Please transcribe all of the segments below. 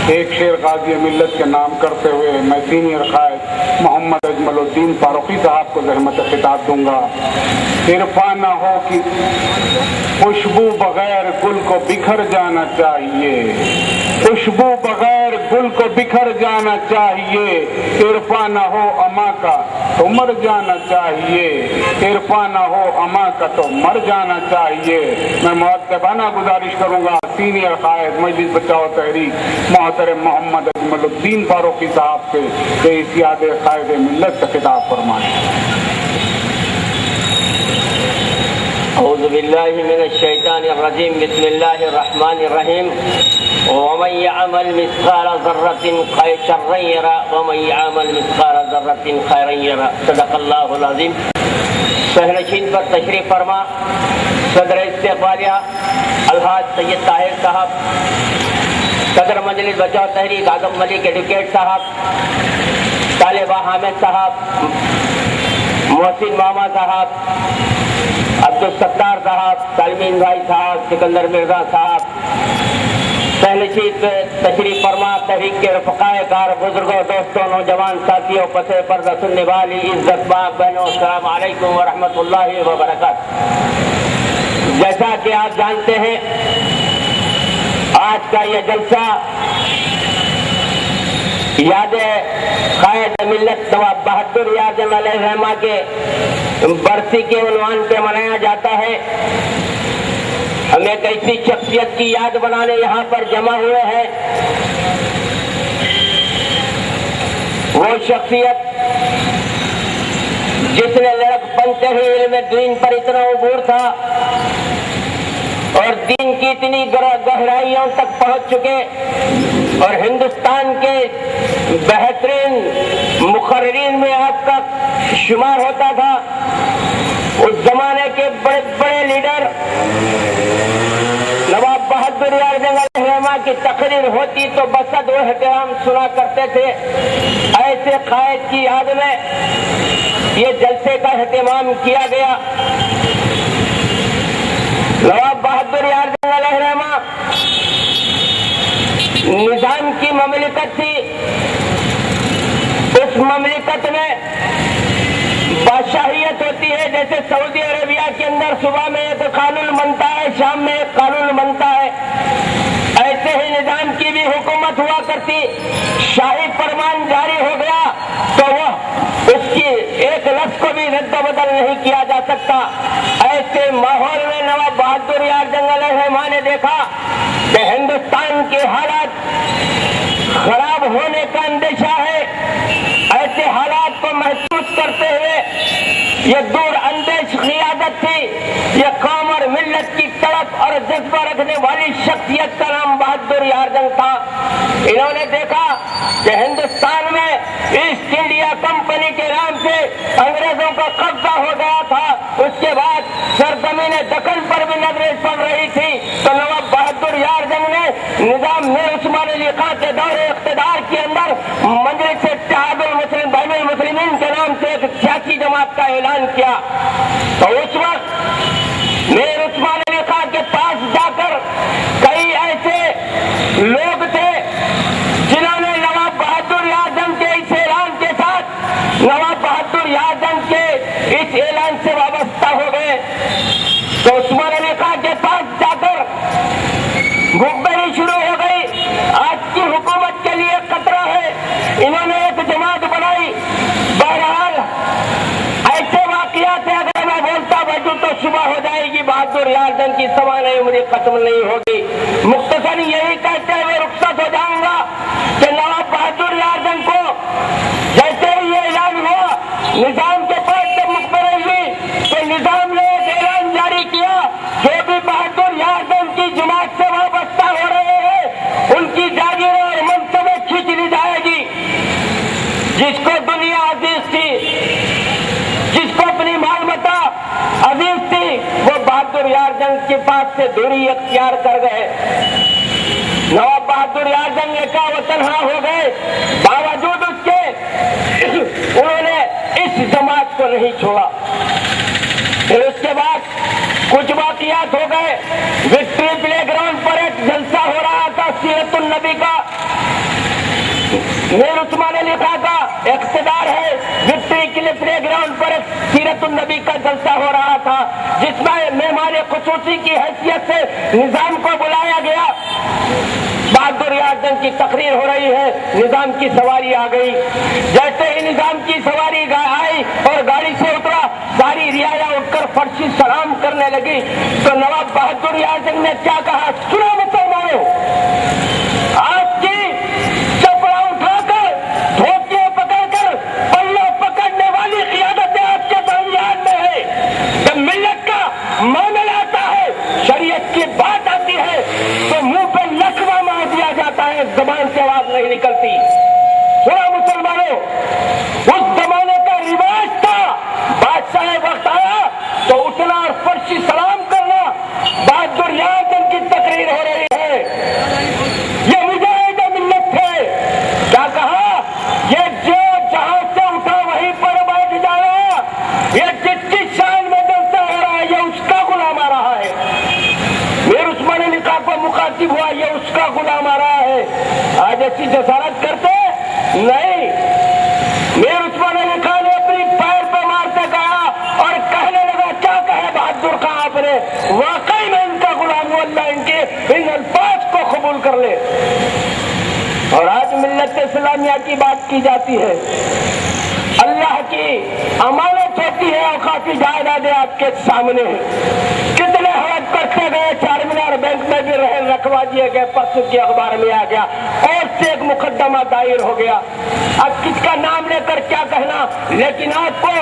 ایک شعر غازی ملت کے نام کرتے ہوئے میں سینئر قائد محمد اجمل الدین فاروقی صاحب کو زحمت خطاب دوں گا۔ عرفان نہ ہو کہ خوشبو بغیر گل کو بکھر جانا چاہیے، خوشبو بغیر گل کو بکھر جانا چاہیے، عرفان نہ ہو اما کا تو مر جانا چاہیے، عرفان نہ ہو اما کا تو مر جانا چاہیے۔ میں مؤدبانہ گزارش کروں گا سینئر قائد مجلس بچاؤ تحریک محترم محمد اجمل الدین فاروقی صاحب سے کہ اس یاد قائد ملت سے خطاب فرمائیں۔ اعوذ باللہ من الشیطان الرجیم، بسم اللہ الرحمن الرحیم۔ ومن يعمل مثقال ذرة شرا يره ومن يعمل مثقال ذرة خيرا يره، صدق اللہ العظیم۔ صحنشین پر تشریف فرما صدر استقبالیہ الحاج سید طاہر صاحب، صدر مجلس بچاؤ تحریک اعظم ملک ایڈوکیٹ صاحب، طالبہ حامد صاحب، محسن ماما صاحب، عبدالستار صاحب، سالمین بھائی صاحب، سکندر مرزا صاحب، سہلشید تشریف فرما تحریک کے رفقائے کار، بزرگوں، دوستوں، نوجوان ساتھیوں، پسے پردہ سننے والی عزت مآب بہنوں، السلام علیکم ورحمۃ اللہ وبرکاتہ۔ جیسا کہ آپ جانتے ہیں آج کا یہ جلسہ یاد قائد ملت نواب بہادر اعظم علیہ الرحمہ کے برسی کے عنوان پہ منایا جاتا ہے۔ ہم ایک ایسی شخصیت کی یاد بنانے یہاں پر جمع ہوئے ہیں، وہ شخصیت جس نے لڑک بنتے ہوئے علم دین پر اتنا عبور تھا اور دین کی اتنی گہرائیوں تک پہنچ چکے اور ہندوستان کے بہترین مقررین میں آپ کا شمار ہوتا تھا۔ اس زمانے کے بڑے بڑے لیڈر نواب بہادر اعظم علیہ الرحمہ کی تقریر ہوتی تو بصد و احترام سنا کرتے تھے۔ ایسے قائد کی یاد میں یہ جلسے کا اہتمام کیا گیا۔ نواب بہادر اعظم علیہ الرحمہ نظام کی مملکت تھی، اس مملکت میں بادشاہیت ہوتی ہے جیسے سعودی عربیہ کے اندر صبح میں ایک قانون بنتا ہے، شام میں ایک قانون بنتا ہے، ایسے ہی نظام کی بھی حکومت ہوا کرتی۔ شاہی فرمان جاری ہو گیا تو وہ اس کی ایک لفظ کو بھی رد و بدل نہیں کیا جا سکتا۔ ایسے ماحول میں نواب بہادر اعظم علیہ الرحمہ نے دیکھا کہ ہندوستان کے حالات خراب ہونے کا اندیشہ ہے۔ ایسے حالات کو محسوس کرتے ہوئے یہ دور اندیش قیادت تھی، یہ قوم اور ملت کی تڑپ اور جذبہ رکھنے والی شخصیت کا نام بہادر اعظم تھا۔ انہوں نے دیکھا کہ ہندوستان میں ایسٹ انڈیا کمپنی کے نام سے انگریزوں کا قبضہ ہو گیا تھا، اس کے بعد سرزمین دکن پر بھی نظریں پڑ رہی تھی، تو نواب بہادر اعظم نے نظام میر عثمان علی خان کے دور اقتدار کے اندر مجلس اتحاد المسلم بین المسلمین کے نام سے ایک سیاسی جماعت کا اعلان کیا۔ تو اس وقت میر عثمان علی خان کے پاس جا کر کئی ایسے لوگ تھے جنہوں نے نواب بہادر اعظم کے اس اعلان کے ساتھ نواب بہادر اعظم کے اس اعلان سے وابستہ ہو گئے۔ تو عثمان علی خان کے پاس جا کر گفتگو شروع ہو گئی، آج کی حکومت کے لیے خطرہ ہے۔ انہوں نے ایک جماعت بنائی۔ بہرحال ایسے واقعات ہیں اگر میں بولتا بیٹھوں تو صبح ہو جائے گی، بہادر اعظم کی سوانح عمری ختم نہیں ہوگی۔ مختصر یہی کہتے ہوئے رخصت ہو جاؤں گا کہ نواب بہادر اعظم کو جیسے ہی یہ اعلان ہوا نظام کے پاس جب مقرر ہوئی تو نظام نے ایک اعلان جاری کیا کہ بھی بہادر اعظم کی جماعت سے وابستہ ہو رہے ہیں ان کی جاگیریں اور منصبیں کھینچ لی جائے گی۔ جس کو دنیا عزیز تھی، جس کو اپنی مال متا عزیز تھی، وہ بہادر اعظم کے پاس سے دوری اختیار کر گئے۔ نواب بہادر اعظم نے کہا وہ تنہا ہو گئے، باوجود اس کے انہوں نے اس جماعت کو نہیں چھوڑا۔ پھر اس کے بعد کچھ واقعات ہو گئے۔ وکٹری پلے گراؤنڈ پر ایک جلسہ ہو رہا تھا سیرت النبی النبی کا میر عثمان علی خان کا اقتدار ہے. وکٹری کے لیے پلے گراؤنڈ پر ایک سیرت النبی کا جلسہ ہو رہا تھا جس میں مہمان خصوصی کی حیثیت سے نظام کو بلایا گیا. بہادر اعظم کی تقریر ہو رہی ہے, نظام کی سواری آ گئی. جیسے ہی نظام کی سواری آئی اور گاڑی سے اترا, ساری رعایا اٹھ کر فرشی سلام کرنے لگی. تو نواب بہادر اعظم نے کیا کہا, سنو مسلمانوں, آپ کی چپڑا اٹھا کر دھوکے پکڑ کر پلو پکڑنے والی قیادت آپ کے درمیان میں ہے. جب ملت کا معاملہ آتا ہے, شریعت کی بات آتی ہے تو منہ پہ لکھوا مار دیا جاتا ہے, زبان سے آواز نہیں نکلتی. سنو مسلمانوں, اس زمانے کا رواج تھا, بادشاہ وقت آیا تو اٹھنا اور فرشی سلام کرنا. بہادر اعظم کی تقریر ہو رہی ہے, یہ مجاہد ملت تھے. کیا کہا, یہ جو جہاں سے اٹھا وہیں پر بیٹھ جانا, یہ جس کی شان میں جلسہ ہو رہا ہے یہ اس کا غلام آ رہا ہے. میر عثمان علی خان کو مخاطب ہوا, یہ اس کا غلام آ رہا ہے. آج ایسی جسارت کرتے نہیں. میر عثمان علی خان نے اپنی پیر پہ مارتے کہا اور کہنے لگا, کیا کہے بہادر خان آپ نے, واقعی میں ان کا غلام ہوں, اللہ ان کے ان الفاظ کو قبول کر لے. اور آج ملت اسلامیہ کی بات کی جاتی ہے, اللہ کی امانت ہوتی ہے اور کافی جائیدادیں آپ کے سامنے ہیں. کتنے ہڑپ کرتے گئے, چار مینار بینک میں بھی رہن رکھوا دیے گئے, پرسوں کے اخبار میں آ گیا, اور سے ایک مقدمہ دائر ہو گیا. اب کس کا نام لے کر کیا کہنا, لیکن آپ کو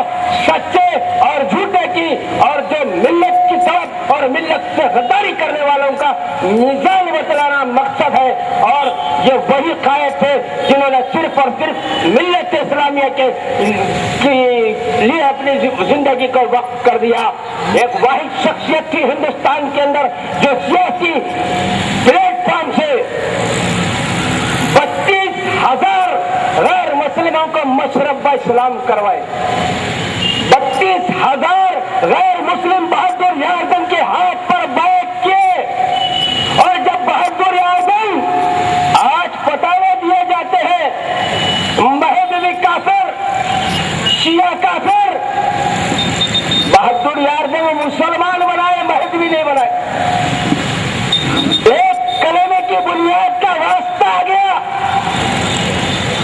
سچے اور جھوٹے کی اور جو ملت کی طرف اور ملت سے غداری کرنے والوں کا میزان بتلانا مقصد ہے. اور یہ وہی قائد تھے جنہوں نے صرف اور صرف ملت اسلامیہ کے لیے اپنی زندگی کو وقف کر دیا. ایک واحد شخصیت تھی ہندوستان کے اندر جو سیاسی پلیٹ فارم سے 32,000 غیر مسلموں کو مشرف اسلام کروائے. 32,000 غیر مسلم بہادر اعظم کے ہاتھ پر بیعت کیے. اور جب بہادر اعظم آج فتاوی دیے جاتے ہیں, مہدوی کافر, شیعہ کافر, بہادر اعظم مسلمان بنائے, مہدوی نہیں بنائے. ایک کلمے کی بنیاد کا واسطہ آ گیا.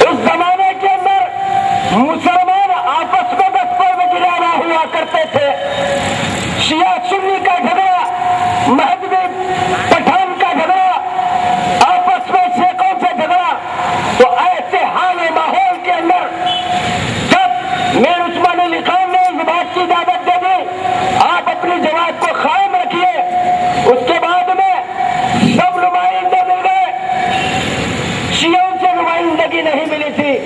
اس زمانے کے اندر مسلمان آپس میں دستور میں گرانا ہوا کرتے تھے. شیعہ سنی کا جھگڑا, مہدوی پٹھان کا جھگڑا, آپس میں شیخوں سے جھگڑا. تو ایسے حال ماحول کے اندر جب میر عثمان علی خان نے اس بات کی اجازت دے دی, آپ اپنی جماعت کو قائم رکھیے, اس کے بعد میں سب نمائندے مل گئے, شیعوں سے نمائندگی نہیں ملی تھی.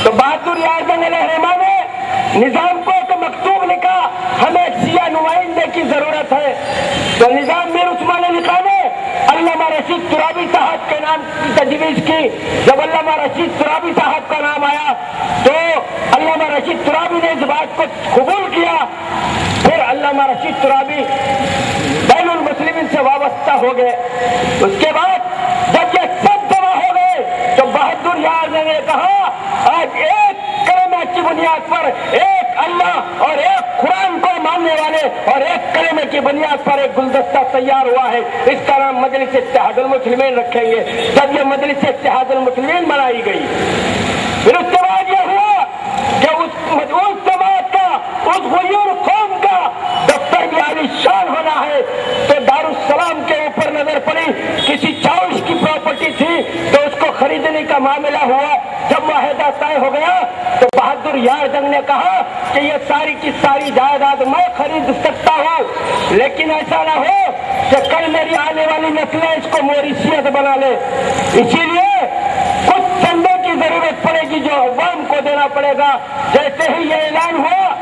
تو بہادر اعظم علیہ الرحمٰن نے نظام کو ایک مکتوب لکھا, ہمیں شیعہ نمائندے کی ضرورت ہے. تو نظام میر عثمان علی خان نے علامہ رشید ترابی صاحب کے نام کی تجویز کی. جب علامہ رشید ترابی صاحب کا نام آیا تو علامہ رشید ترابی نے اس بات کو قبول کیا. پھر علامہ رشید ترابی بین المسلمین سے وابستہ ہو گئے. اس کے بعد جب یہ سب جمع ہو گئے تو بہادر اعظم نے کہا, آج ایک کلمہ کی بنیاد پر ایک اللہ اور ایک قرآن کو ماننے والے اور ایک کلمے کی بنیاد پر ایک گلدستہ تیار ہوا ہے, اس کا نام مجلس اتحاد المسلمین رکھیں گے. جب یہ مجلس اتحاد المسلمین بنائی گئی, پھر اس کے بعد یہ ہوا کہ اس جماعت کا, اس غیور قوم کا دفتر بھی عالی شان ہونا ہے. تو دارالسلام کے اوپر نظر پڑی, کسی چاوش کی پراپرٹی تھی تو اس کو خریدنے کا معاملہ ہوا. جب معاہدہ طے ہو گیا تو بہادر اعظم نے کہا کہ یہ ساری کی ساری جائیداد میں خرید سکتا ہوں, لیکن ایسا نہ ہو کہ کل میری آنے والی نسلیں اس کو موریثیت بنا لے. اسی لیے کچھ چندے کی ضرورت پڑے گی جو عوام کو دینا پڑے گا. جیسے ہی یہ اعلان ہوا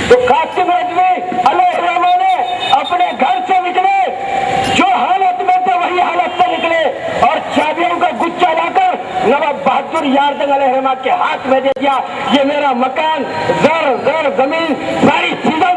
تو قاسم رضوی علیہ الرحمٰن نے اپنے گھر سے نکلے, جو حالت میں تھے وہی حالت سے نکلے, اور چابیوں کا گچھا لا کر نواب بہادر اعظم علیہ الرحمٰن کے ہاتھ میں دے دیا. یہ میرا مکان, زر زمین, ساری چیزوں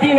3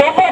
2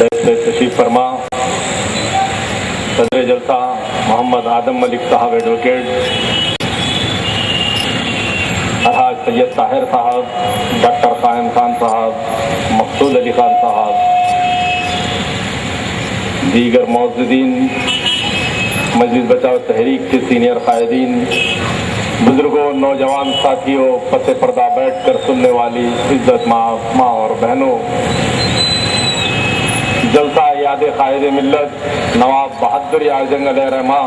میں تشریف فرما صدر جلسہ محمد آدم ملک صاحب ایڈوکیٹ، الحاج سید طاہر صاحب، ڈاکٹر قائم خان صاحب، مقصود علی خان صاحب، دیگر معززین، مجلس بچاؤ تحریک کے سینئر قائدین، بزرگوں، نوجوان ساتھیوں، پس پردہ بیٹھ کر سننے والی عزت ماں اور بہنوں، جلسہ یاد قائد ملت نواب بہادر یار جنگ علیہ رحمہ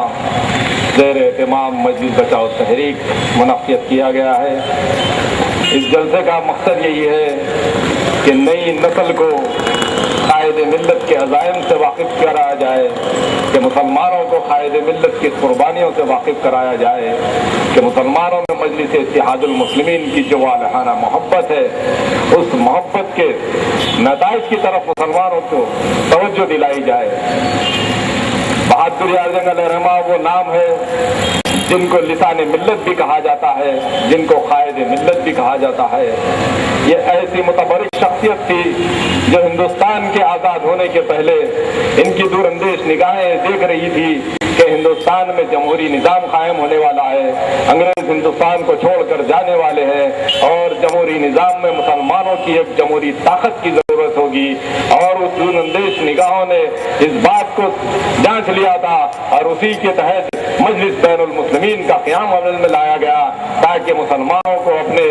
زیر اہتمام مجلس بچاؤ تحریک منعقد کیا گیا ہے۔ اس جلسے کا مقصد یہی ہے کہ نئی نسل کو قائد ملت کے عزائم سے واقف کرایا جائے، کہ مسلمانوں کو قائد ملت کی قربانیوں سے واقف کرایا جائے، کہ مسلمانوں میں مجلس اتحاد المسلمین کی جو والہانہ محبت ہے، اس محبت کے نتائج کی طرف مسلمانوں کو توجہ دلائی جائے۔ بہادر یار جنگ علیہ رحمہ وہ نام ہے جن کو لسان ملت بھی کہا جاتا ہے، جن کو قائد ملت بھی کہا جاتا ہے۔ یہ ایسی متبرک شخصیت تھی جو ہندوستان کے آزاد ہونے کے پہلے ان کی دور اندیش نگاہیں دیکھ رہی تھی کہ ہندوستان میں جمہوری نظام قائم ہونے والا ہے، انگریز ہندوستان کو چھوڑ کر جانے والے ہیں، اور جمہوری نظام میں مسلمانوں کی ایک جمہوری طاقت کی ضرورت ہوگی، اور اس دور اندیش نگاہوں نے اس بات کو جانچ لیا تھا، اور اسی کے تحت مجلس بین المسلمین کا قیام عمل میں لایا گیا، تاکہ مسلمانوں کو اپنے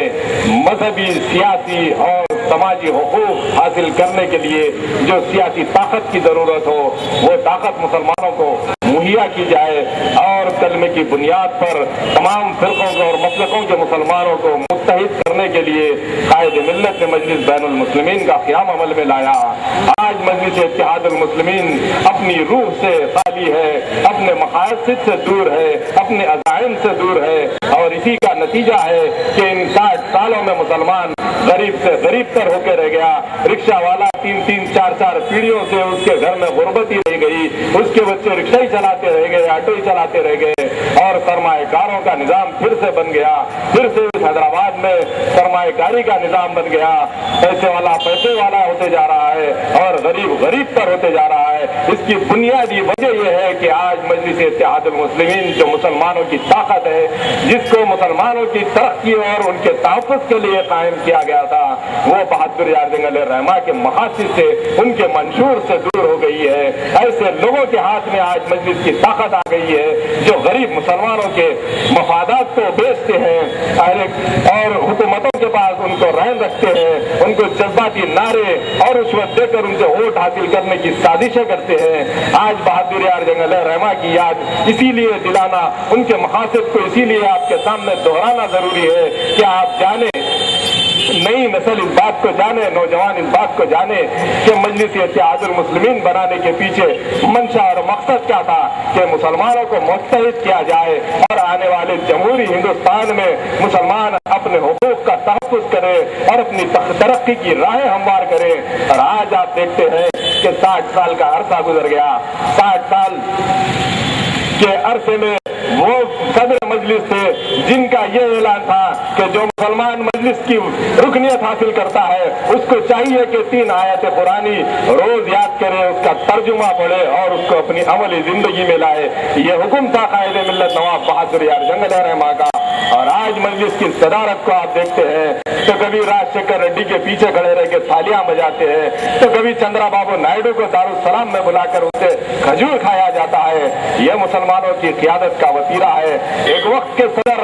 مذہبی، سیاسی اور سماجی حقوق حاصل کرنے کے لیے جو سیاسی طاقت کی ضرورت ہو، وہ طاقت مسلمانوں کو مہیا کی جائے، اور کلمے کی بنیاد پر تمام فرقوں کو اور مسلکوں کے مسلمانوں کو متحد کرنے کے لیے قائد ملت نے مجلس بین المسلمین کا قیام عمل میں لایا۔ آج مجلس اتحاد المسلمین اپنی روح سے خالی ہے، اپنے مقاصد سے دور ہے، اپنے عزائم سے دور ہے، اور اسی کا نتیجہ ہے کہ ان 60 سالوں میں مسلمان غریب سے غریب تر ہو کے رہ گیا۔ رکشہ والا 3-3 4-4 پیڑھیوں سے اس کے گھر میں غربت ہی رہ گئی، اس کے بچے رکشہ ہی چلاتے رہ گئے، آٹو ہی چلاتے رہ گئے، اور سرمایہ کاروں کا نظام پھر سے بن گیا، پھر سے حیدرآباد میں سرمایہ کاری کا نظام بن گیا۔ پیسے والا پیسے والا ہوتے جا رہا ہے، اور غریب غریب تر ہوتے جا رہا ہے۔ اس کی بنیادی وجہ یہ ہے کہ آج مجلس اتحاد المسلمین جو مسلمانوں کی طاقت ہے، جس کو مسلمانوں کی ترقی اور ان کے تحفظ کے لیے قائم کیا گیا تھا، وہ بہادر یار جنگ علیہ رحمہ کے مقاصد سے، ان کے منشور سے دور ہو گئی ہے۔ ایسے لوگوں کے ہاتھ میں آج مجلس کی طاقت آ گئی ہے جو غریب مسلمانوں کے مفادات کو بیچتے ہیں، اور حکومتوں کے پاس ان کو رہن رکھتے ہیں، ان کو جذباتی نعرے اور رشوت دے کر ان سے ووٹ حاصل کرنے کی سازشیں کرتے ہیں۔ آج بہادر یار جنگ علیہ رحمہ کی یاد اسی لیے دلانا، ان کے مقاصد کو اسی لیے آپ کے سامنے دہرانا ضروری ہے کہ آپ جانیں، نئی نسل اس بات کو جانے، نوجوان اس بات کو جانے کہ مجلس اتحاد المسلمین بنانے کے پیچھے منشا اور مقصد کیا تھا، کہ مسلمانوں کو متحد کیا جائے، اور آنے والے جمہوری ہندوستان میں مسلمان اپنے حقوق کا تحفظ کرے اور اپنی ترقی کی راہیں ہموار کرے۔ اور آج آپ دیکھتے ہیں کہ 60 سال کا عرصہ گزر گیا، 60 سال کے عرصے میں وہ صدر مجلس تھے جن کا یہ اعلان تھا کہ جو مسلمان مجلس کی رکنیت حاصل کرتا ہے اس کو چاہیے کہ 3 آیت قرآنی روز یاد کرے، اس کا ترجمہ پڑھے اور اس کو اپنی عملی زندگی میں لائے۔ یہ حکم تھا قائد ملت نواب بہادر یار جنگ علیہ رحمہ کا۔ اور آج مجلس کی صدارت کو آپ دیکھتے ہیں تو کبھی راج شیکھر ریڈی کے پیچھے کھڑے رہ کے تھالیاں بجاتے ہیں، تو کبھی چندرا بابو نائیڈو کو دارالسلام میں بلا کر ان سے کھجور کھایا جاتا ہے۔ یہ مسلمانوں کی قیادت کا وسیلہ ہے۔ ایک وقت کے صدر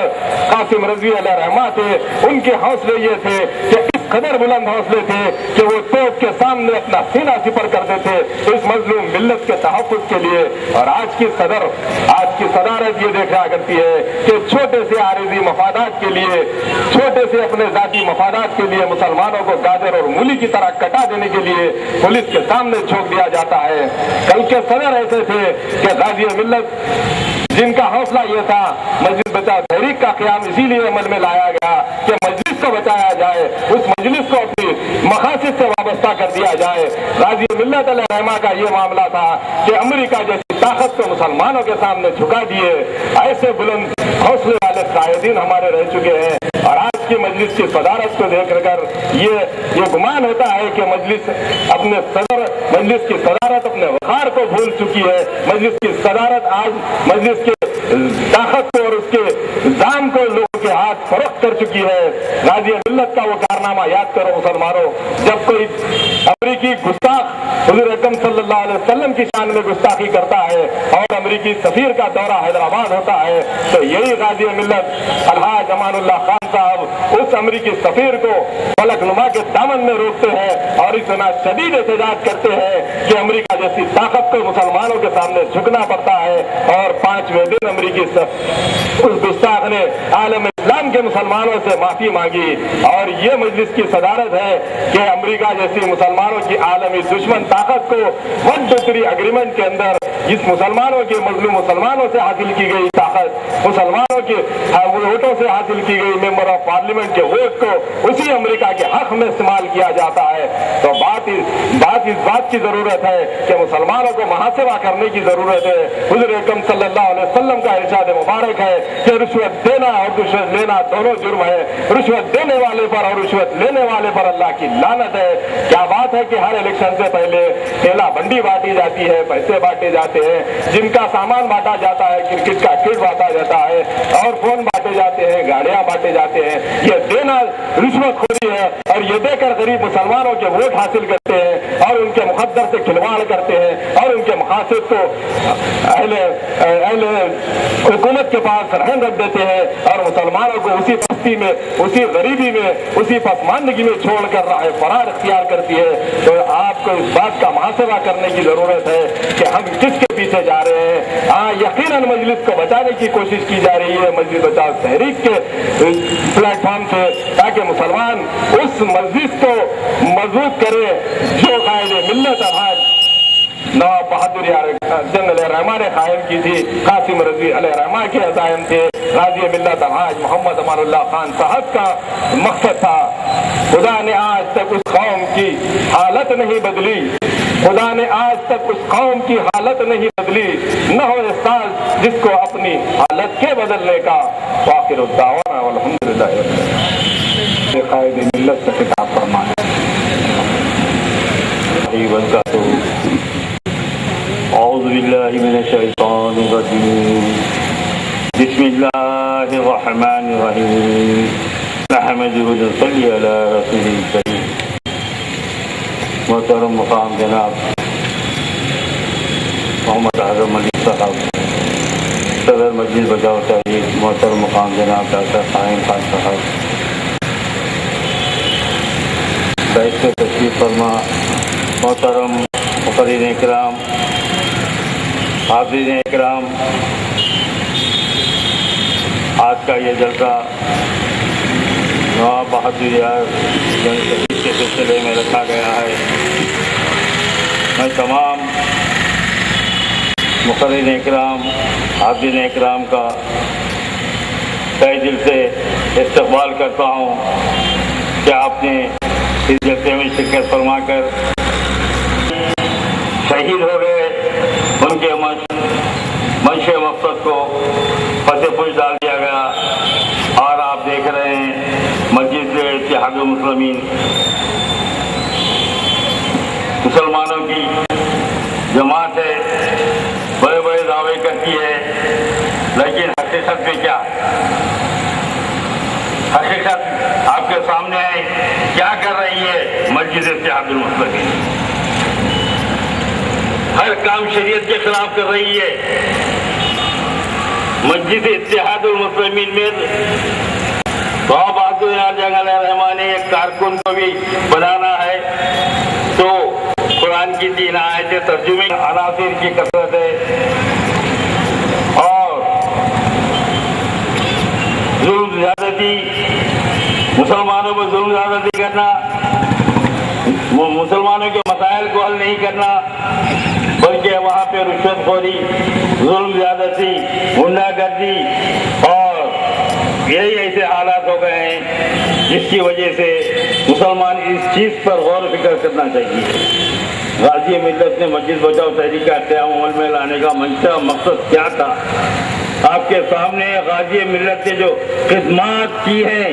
قاسم رضوی علیہ رحمہ تھے، ان کے حوصلے یہ تھے کہ اس قدر بلند حوصلے تھے کہ وہ توپ کے سامنے اپنا سینہ سپر کرتے تھے اس مظلوم ملت کے تحفظ کے لیے۔ اور آج کی صدارت یہ دیکھا کرتی ہے کہ چھوٹے سے عارضی مفادات کے لیے، چھوٹے سے اپنے ذاتی مفادات کے لیے مسلمانوں کو گاجر اور مولی کی طرح کٹا دینے کے لیے پولیس کے سامنے جھونک دیا جاتا ہے۔ کل کے صدر ایسے تھے کہ غازی ملت جن کا حوصلہ یہ تھا، مجلس بچاؤ تحریک کا قیام اسی لیے عمل میں لایا گیا کہ مجلس کو بچایا جائے، اس مجلس کو اپنی مقاصد سے وابستہ کر دیا جائے۔ غازی ملت علیہ رحمہ کا یہ معاملہ تھا کہ امریکہ جیسی طاقت کو مسلمانوں کے سامنے جھکا دیے۔ ایسے بلند حوصلے والے قائدین ہمارے رہ چکے ہیں، اور آج کی مجلس کی صدارت کو دیکھ کر یہ گمان ہوتا ہے کہ مجلس اپنے مجلس کی صدارت اپنے وقار کو بھول چکی ہے. مجلس کی صدارت آج مجلس کے طاقت کو اور اس کے دام کو لوگوں کے ہاتھ فروخت کر چکی ہے. غازی ملت کا وہ کارنامہ یاد کرو مسلمانوں. جب کوئی امریکی گستاخ حضور اکرم صلی اللہ علیہ وسلم کی شان میں گستاخی کرتا ہے اور امریکی سفیر کا دورہ حیدرآباد ہوتا ہے تو یہی غازی ملت الحاج امان اللہ خان صاحب اس امریکی سفیر کو فلک نما کے دامن میں روکتے ہیں اور اتنا شدید احتجاج کرتے ہیں کہ امریکہ جیسی طاقت کو مسلمانوں کے سامنے جھکنا پڑتا ہے. اور 5ویں دن امریکی اس گستاخ نے عالم اسلام کے مسلمانوں سے معافی مانگی. اور یہ مجلس کی صدارت ہے کہ امریکہ جیسی مسلمانوں کی عالمی دشمن طاقت کو 123 اگریمنٹ کے اندر جس مسلمانوں کے مظلوم مسلمانوں سے حاصل کی گئی طاقت, مسلمانوں کے ووٹوں سے حاصل کی گئی ممبر آف پارلیمنٹ کے ووٹ کو اسی امریکہ کے حق میں استعمال کیا جاتا ہے. تو بات اس بات کی ضرورت ہے کہ مسلمانوں کو محاسبہ کرنے کی ضرورت ہے. حضور اکرم صلی اللہ علیہ وسلم کا ارشاد مبارک ہے کہ رشوت دینا اور رشوت لینا دونوں جرم ہے. رشوت دینے والے پر اور رشوت لینے والے پر اللہ کی لعنت ہے. کیا بات ہے کہ ہر الیکشن سے پہلے تیلا بنڈی بانٹی جاتی ہے, پیسے بانٹے جاتے ہیں, جن کا سامان بانٹا جاتا ہے, کرکٹ کا کٹ بانٹا جاتا ہے اور فون بانٹے جاتے ہیں, گاڑیاں بانٹے جاتے ہیں. یہ دینا رشوت خوری ہے اور یہ دے کر غریب مسلمانوں کے ووٹ حاصل کرتے ہیں اور ان کے مقدر سے کھلواڑ کرتے ہیں اور ان کے مقاصد کو اہل حکومت کے پاس رہن رکھ دیتے ہیں اور مسلمانوں کو اسی پستی میں, اسی غریبی میں, اسی پسماندگی میں چھوڑ کر راہ فرار اختیار کرتی ہے. تو آپ کو اس بات کا محاسبہ کرنے کی ضرورت ہے کہ ہم کس کے پیچھے جا رہے ہیں. ہاں یقیناً مجلس کو بچانے کی کوشش کی جا رہی ہے مجلس بچاؤ تحریک کے پلیٹ فارم سے, تاکہ مسلمان اس مجلس کو مضبوط کرے جو قائد ملت الحاج نواب بہادر جنگ علیہ الرحمٰ نے قائم کی تھی. قاسم رضوی علیہ الرحمٰ کے عزائم تھے. غازی ملت الحاج محمد امان اللہ خان صاحب کا مقصد تھا. خدا نے آج تک اس قوم کی حالت نہیں بدلی, خدا نے آج تک اس قوم کی حالت نہیں بدلی, نہ ہو احساس جس کو اپنی حالت کے بدلنے کا. وآخر الدعوانا والحمدللہ رب العالمین. قائد ملت سے خطاب فرمائیں. اعوذ باللہ من الشیطان الرجیم. بسم اللہ الرحمن الرحیم. نحمده ونصلی علی رسول الکریم. محترم مقام جناب محمد اعظم علی صاحب, صدر مجلس بچاؤ تحریک محترم مقام جناب ڈاکٹر فاہم خان صاحب, بیٹھ سے تشریف فرما محترم مقررین اکرام, حاضرین اکرام, آج کا یہ جلسہ نواب بہادر جنگ شہید کے سلسلے میں رکھا گیا ہے. میں تمام مقررین اکرام, حاضرین اکرام کا تہہ دل سے استقبال کرتا ہوں کہ آپ نے اس جلسے میں شرکت فرما کر شہید ہو گئے, ان کے منشے مقصد کو پس پوچھ ڈال دیا گیا. اور آپ دیکھ رہے ہیں مسجد اتحاد المسلمین مسلمانوں کی جماعت ہے, بڑے بڑے دعوے کرتی ہے, لیکن حقیقت میں کیا, حقیقت آپ کے سامنے ہے. کیا کر رہی ہے مسجد اتحاد المسلمین؟ ہر کام شریعت کے خلاف کر رہی ہے. مسجد اتحاد المسلمین میں نواب بہادر جنگ علیہ الرحمٰ نے ایک کارکن کو بھی بنانا ہے تو قرآن کی 3 آیتیں ترجمے عناصر کی کثرت ہے اور ظلم زیادتی, مسلمانوں پر ظلم زیادتی کرنا, مسلمانوں کے مسائل کو حل نہیں کرنا, بلکہ وہاں پہ رشوت خوری, ظلم زیادتی, غنڈہ گردی اور یہی ایسے حالات ہو گئے ہیں جس کی وجہ سے مسلمان اس چیز پر غور و فکر کرنا چاہیے. غازی ملت نے مسجد بچاؤ تحریک کا قیام عمل میں لانے کا منشا مقصد کیا تھا؟ آپ کے سامنے غازی ملت نے جو خدمات کی ہیں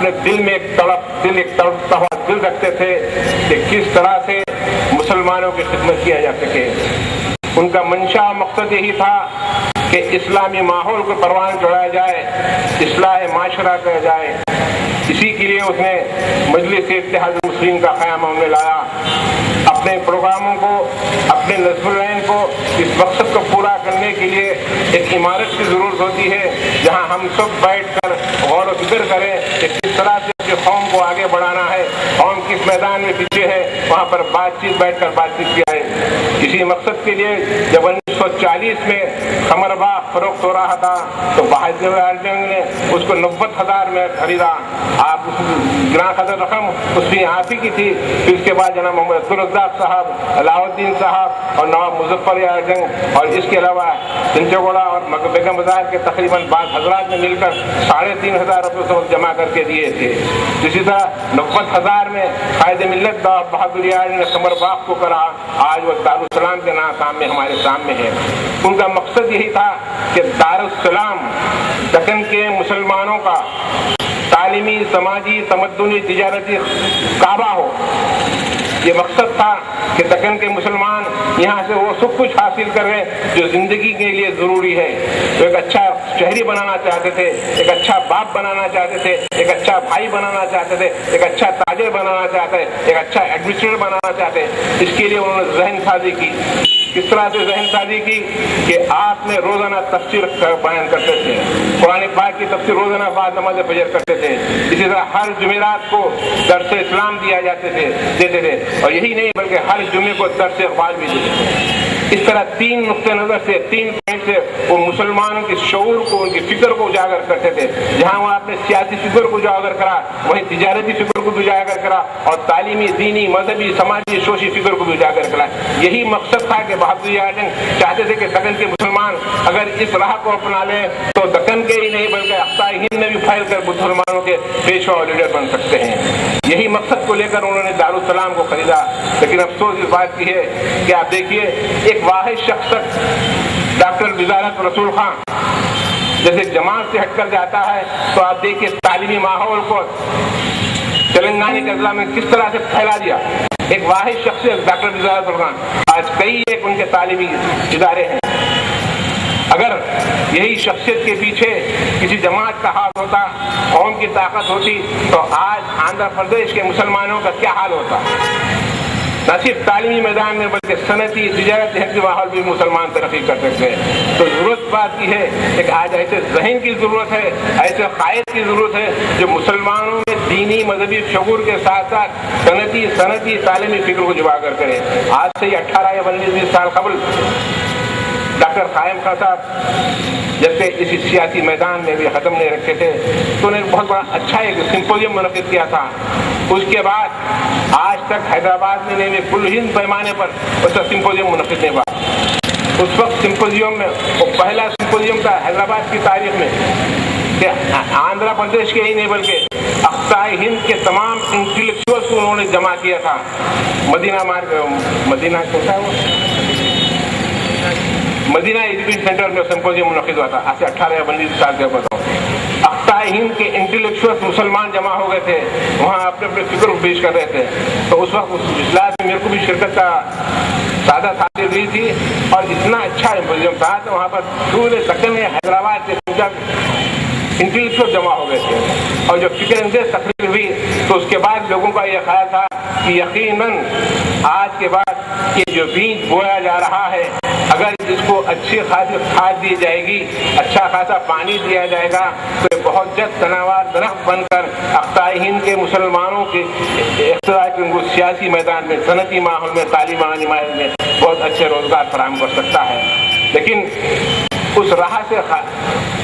اپنے دل میں ایک تڑپتا ہوا دل رکھتے تھے کہ کس طرح سے مسلمانوں کی خدمت کیا جا سکے. ان کا منشا مقصد یہی تھا کہ اسلامی ماحول کو پروان چڑھایا جائے، اصلاح معاشرہ کیا جائے. اسی کے لیے اس نے مجلس اتحاد المسلمین کا قیام میں لایا. اپنے پروگراموں کو، اپنے نظم العین کو، اس مقصد کو پورا کرنے کے لیے ایک عمارت کی ضرورت ہوتی ہے جہاں ہم سب بیٹھ کر غور و فکر کریں کہ کس طرح سے قوم کو آگے بڑھانا ہے، قوم کس میدان میں پیچھے ہے، وہاں پر بیٹھ کر بات چیت کیا ہے. اسی مقصد کے لیے جب 1940 میں خمر باغ فروخت ہو رہا تھا تو بہادر جنگ نے اس کو 90,000 میں خریدا. آپ اس گراں قدر رقم اس میں آپ ہی کی تھی. پھر اس کے بعد جناب محمد عبدالرزاق صاحب، علاؤ الدین صاحب اور نواب مظفر یار جنگ اور اس کے علاوہ چنچوگوڑا اور بیگم بازار کے تقریباً بعض حضرات نے مل کر 3,500 روپے جمع کر کے دیے تھے. اسی طرح 90,000 میں قائد ملت بہادر یار نے خمر باغ کو کرا. آج وہ دارالسلام کے نام سامنے ہمارے سامنے ہے. ان کا مقصد یہی تھا کہ دارالسلام دکن کے مسلمانوں کا تعلیمی، سماجی، تمدنی، تجارتی کعبہ ہو. یہ مقصد تھا کہ دکن کے مسلمان یہاں سے وہ سب کچھ حاصل کریں جو زندگی کے لیے ضروری ہے. تو ایک اچھا شہری بنانا چاہتے تھے، ایک اچھا باپ بنانا چاہتے تھے، ایک اچھا بھائی بنانا چاہتے تھے، ایک اچھا تاجر بنانا چاہتے، ایک اچھا ایڈمنسٹریٹر بنانا چاہتے. اس کے لیے انہوں نے ذہن سازی کی. کس طرح سے ذہن سازی کی کہ آپ نے روزانہ تفسیر بیان کرتے تھے، قرآن پاک کی تفسیر روزانہ بعد نماز فجر کرتے تھے. اسی طرح ہر جمعرات کو درس اسلام دیا دیتے تھے اور یہی نہیں بلکہ ہر جمعے کو درس اقبال بھی دیتے تھے. اس طرح 3 نقطۂ نظر سے، 3 پوائنٹ سے وہ مسلمانوں کے شعور کو، ان کی فکر کو اجاگر کرتے تھے. جہاں وہ آپ نے سیاسی فکر کو اجاگر کرا، وہیں تجارتی فکر کو بھی اجاگر کرا اور تعلیمی، دینی، مذہبی، سماجی، سوشی فکر کو بھی اجاگر کرا. یہی مقصد تھا کہ بہادر یار جنگ چاہتے تھے کہ دکن کے مسلمان اگر اس راہ کو اپنا لیں تو دکن کے ہی نہیں بلکہ اقصی ہند میں بھی پھیل کر مسلمانوں کے پیشوا اور لیڈر بن سکتے ہیں. یہی مقصد کو لے کر انہوں نے دارالسلام کو خریدا. لیکن افسوس اس بات کی ہے کہ آپ دیکھیے ایک واحد شخص ڈاکٹر وزارت رسول خان جیسے جماعت سے ہٹ کر جاتا ہے تو آپ دیکھیے تعلیمی ماحول کو تلنگانہ کے اضلاع میں کس طرح سے پھیلا دیا. ایک واحد شخص ڈاکٹر وزارت رسول خان، آج کئی ایک ان کے تعلیمی ادارے ہیں. اگر یہی شخصیت کے پیچھے کسی جماعت کا ہاتھ ہوتا، قوم کی طاقت ہوتی تو آج آندھرا پردیش کے مسلمانوں کا کیا حال ہوتا. نہ صرف تعلیمی میدان میں بلکہ صنعتی، تجارتی کے ماحول بھی مسلمان ترقی کر سکتے ہیں. تو ضرورت بات یہ ہے کہ آج ایسے ذہن کی ضرورت ہے، ایسے قائد کی ضرورت ہے جو مسلمانوں میں دینی، مذہبی شعور کے ساتھ ساتھ صنعتی تعلیمی فکر کو اجاگر کرے. آج سے 18 یا 19 سال قبل ڈاکٹر قائم خان صاحب جب سے اسی سیاسی میدان میں بھی قدم نہیں رکھے تھے تو انہوں نے بہت بڑا اچھا ایک سمپوزیم منعقد کیا تھا. اس کے بعد آج تک حیدرآباد میں نہیں کل ہند پیمانے پر اس کا سمپوزیم منعقد نہیں ہوا. اس وقت سمپوزیم میں وہ پہلا سمپوزیم تھا حیدرآباد کی تاریخ میں کہ آندھرا پردیش کے ہی نہیں بلکہ اقصی ہند کے تمام انٹلیکچوئلس کو انہوں نے جمع کیا تھا. مدینہ ایجوکیشن سینٹر میں سمپوزیم منعقد ہوا تھا. آج سے 18 یا 19 سال سے بتاؤں. اقصی ہند کے انٹلیکچوئلس مسلمان جمع ہو گئے تھے، وہاں اپنے فکر کو پیش کر رہے تھے. تو اس وقت اس اجلاس میں میرے کو بھی شرکت کا سعادت حاصل ہوئی تھی اور اتنا اچھا سمپوزیم تھا تو وہاں پر پورے دکن میں حیدرآباد کے انٹلیکچوئل جمع ہو گئے تھے اور جو فکر انگیز تقریر ہوئی تو اس کے بعد لوگوں کا یہ خیال تھا کہ یقیناً آج کے بعد یہ جو بیج بویا جا رہا ہے اگر اس کو اچھی خاصی کھاد دی جائے گی، اچھا خاصا پانی دیا جائے گا تو بہت جلد تناوار درخت بن کر اقصی ہند کے مسلمانوں کے اقتدار سیاسی میدان میں، صنعتی ماحول میں، تعلیمی ماحول میں بہت اچھے روزگار فراہم کر سکتا ہے. لیکن اس راہ سے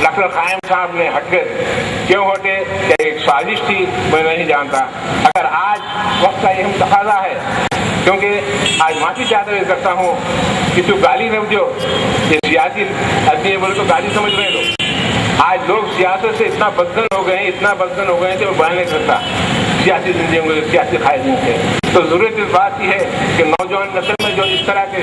ڈاکٹر قائم صاحب نے ہٹ گئے. کیوں ہٹے؟ کہ ایک سازش تھی، میں نہیں جانتا. اگر آج وقت کا یہ تقاضا ہے کیونکہ آج معافی چاہتے ہوئے کرتا ہوں کسی کو گالی نہ جو یہ سیاسی آدمی بولے تو گالی سمجھ رہے لوگ. آج لوگ سیاست سے اتنا بدزن ہو گئے ہیں کہ وہ بیان نہیں کرتا سیاسی زندگی میں، سیاسی قائدین سے. تو ضرورت اس بات کی ہے کہ نوجوان نسل میں جو اس طرح کے